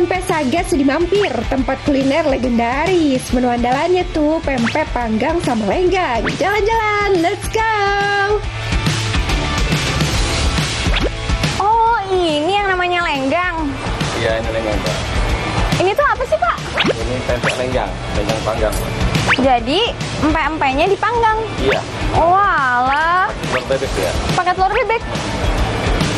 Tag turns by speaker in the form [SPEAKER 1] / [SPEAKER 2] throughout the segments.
[SPEAKER 1] Pempek Saga Sudi Mampir, tempat kuliner legendaris. Menu andalannya tuh pempek panggang sama lenggang. Jalan-jalan, let's go!
[SPEAKER 2] Oh, ini yang namanya lenggang.
[SPEAKER 3] Iya, ini lenggang, Pak.
[SPEAKER 2] Ini tuh apa sih, Pak?
[SPEAKER 3] Ini pempek lenggang panggang.
[SPEAKER 2] Jadi, empek-empeknya dipanggang?
[SPEAKER 3] Iya.
[SPEAKER 2] Oh, alah.
[SPEAKER 3] Telur bebek ya?
[SPEAKER 2] Pakai telur bebek?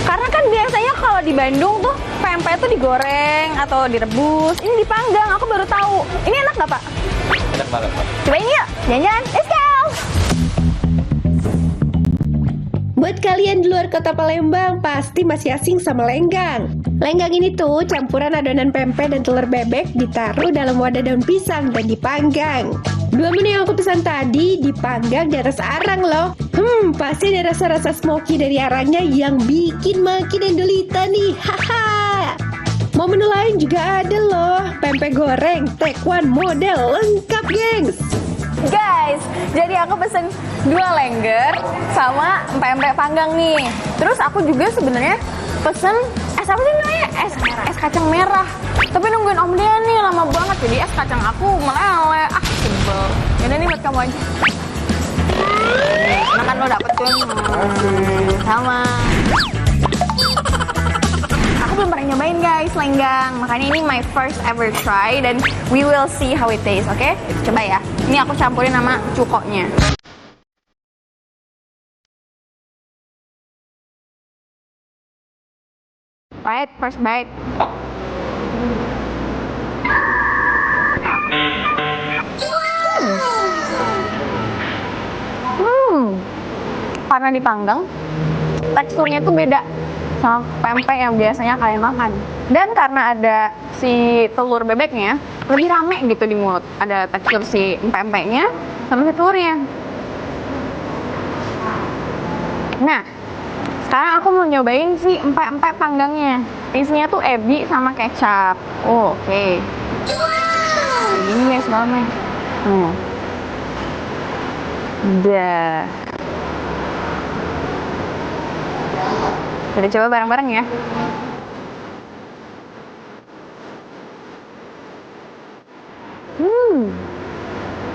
[SPEAKER 2] Karena kan biasanya kalau di Bandung tuh pempek tuh digoreng atau direbus. Ini dipanggang, aku baru tahu. Ini enak nggak, Pak?
[SPEAKER 3] Enak banget, Pak.
[SPEAKER 2] Cobain yuk, jalan-jalan. Let's go!
[SPEAKER 1] Buat kalian di luar kota Palembang, pasti masih asing sama lenggang. Lenggang ini tuh campuran adonan pempek dan telur bebek ditaruh dalam wadah daun pisang dan dipanggang. Dua menu yang aku pesan tadi dipanggang di atas arang loh. Pasti ada rasa-rasa smoky dari arangnya yang bikin makin endolita nih. Haha. Mau menu lain juga ada loh. Pempek goreng, take one model lengkap, gengs.
[SPEAKER 2] Guys, jadi aku pesen 2 lengger sama pempek panggang nih. Terus aku juga sebenarnya pesen es apa sih namanya? Es kacang merah. Tapi nungguin Om Dean nih lama banget, jadi es kacang aku meleleh. Sebel. Yaudah nih buat kamu aja. Nah kan lo dapet tuh. Sama. Aku belum pernah nyobain guys lenggang, makanya ini my first ever try dan we will see how it tastes, oke? Coba ya. Ini aku campurin sama cukoknya. Right, first bite. Karena dipanggang, teksturnya tuh beda sama pempek yang biasanya kalian makan. Dan karena ada si telur bebeknya, lebih rame gitu di mulut. Ada tekstur si pempeknya sama si telurnya. Nah, sekarang aku mau nyobain si empek-empek panggangnya. Isinya tuh ebi sama kecap. Oh, oke. Ini guys, banget. Dah. Kita coba bareng-bareng ya.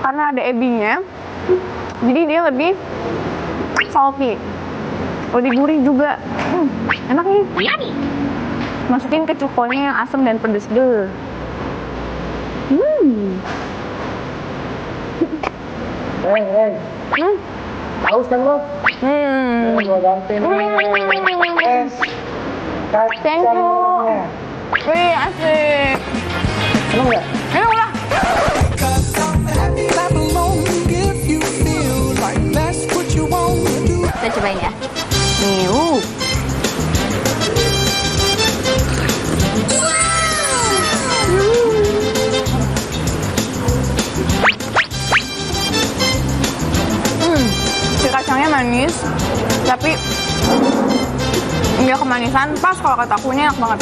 [SPEAKER 2] Karena ada ebinya, jadi dia lebih salty, lebih gurih juga. Enak nih. Masukin ke cukonya yang asam dan pedes deh.
[SPEAKER 3] Haus kan lo?
[SPEAKER 2] Thank you. Wih, asik.
[SPEAKER 3] Seneng nggak?
[SPEAKER 2] Enak lah. Kita cobain ya. Nih, si kacangnya manis, tapi nggak kemanisan, pas kalau kata aku ini enak banget.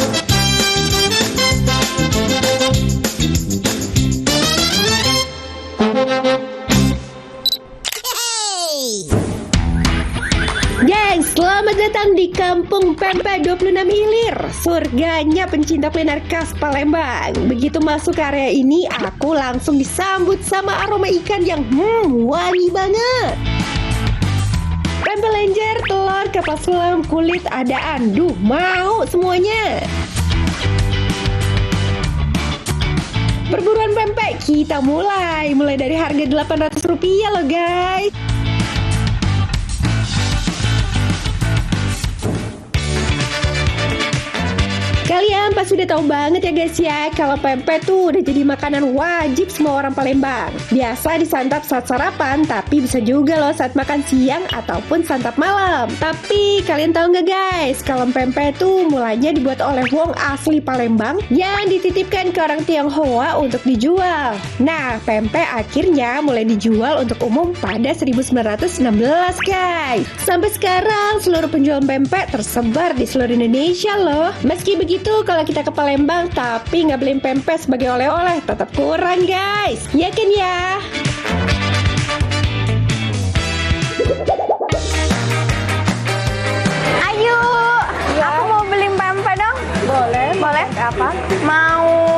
[SPEAKER 1] Gengs, selamat datang di Kampung Pempek 26 Hilir, surganya pencinta kuliner khas Palembang. Begitu masuk ke area ini, aku langsung disambut sama aroma ikan yang wangi banget. Pempek lenjer, telur, kapal selam, kulit, adaan. Duh, mau semuanya. Perburuan pempek kita mulai dari harga Rp800 loh guys. Kalian pasti udah tahu banget ya guys ya, kalau pempek tuh udah jadi makanan wajib semua orang Palembang. Biasa disantap saat sarapan, tapi bisa juga loh saat makan siang ataupun santap malam. Tapi kalian tahu nggak guys, kalau pempek tuh mulanya dibuat oleh wong asli Palembang yang dititipkan ke orang Tionghoa untuk dijual. Nah, pempek akhirnya mulai dijual untuk umum pada 1916 guys. Sampai sekarang seluruh penjual pempek tersebar di seluruh Indonesia loh. Meski begitu, kalau kita ke Palembang tapi nggak beli pempek sebagai oleh-oleh, tetap kurang guys. Ya kan ya?
[SPEAKER 2] Ayo, aku mau beli pempek dong.
[SPEAKER 1] Boleh.
[SPEAKER 2] Boleh?
[SPEAKER 1] Apa?
[SPEAKER 2] Mau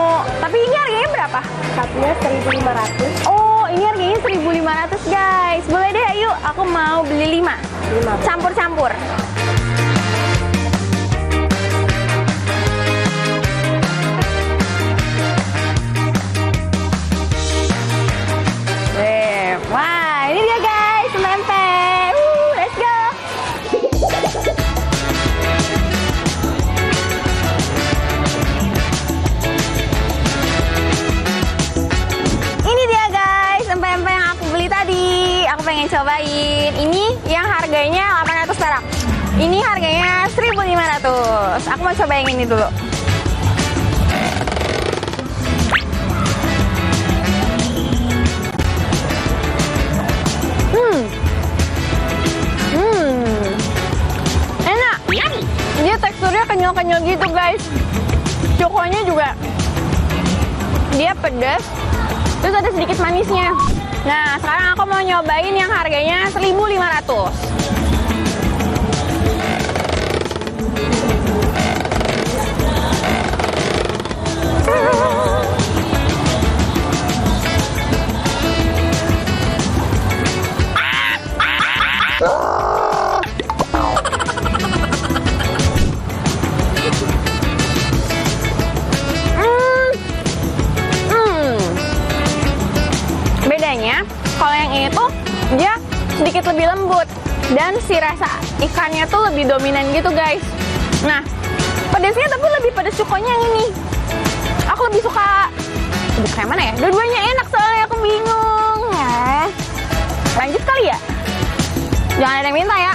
[SPEAKER 2] berapa?
[SPEAKER 1] Satunya 1.500.
[SPEAKER 2] Oh, ini harganya 1.500 guys. Boleh deh, ayo. Aku mau beli 5. Campur-campur. Wah, ini dia guys, pempek. Let's go. Ini dia guys, pempek yang aku beli tadi. Aku pengen cobain. Ini yang harganya 800 perak. Ini harganya 1.500. Aku mau coba yang ini dulu. Enak. Dia teksturnya kenyal-kenyal gitu guys. Cokonya juga dia pedas. Terus ada sedikit manisnya. Nah, sekarang aku mau nyobain yang harganya 1.500. Bedanya, kalau yang ini tuh dia sedikit lebih lembut dan si rasa ikannya tuh lebih dominan gitu guys. Nah, pedasnya tapi lebih pedas cukonya yang ini. Aku lebih suka yang mana ya? Dua-duanya enak soalnya aku bingung. Lanjut kali ya? Jangan ada yang minta ya.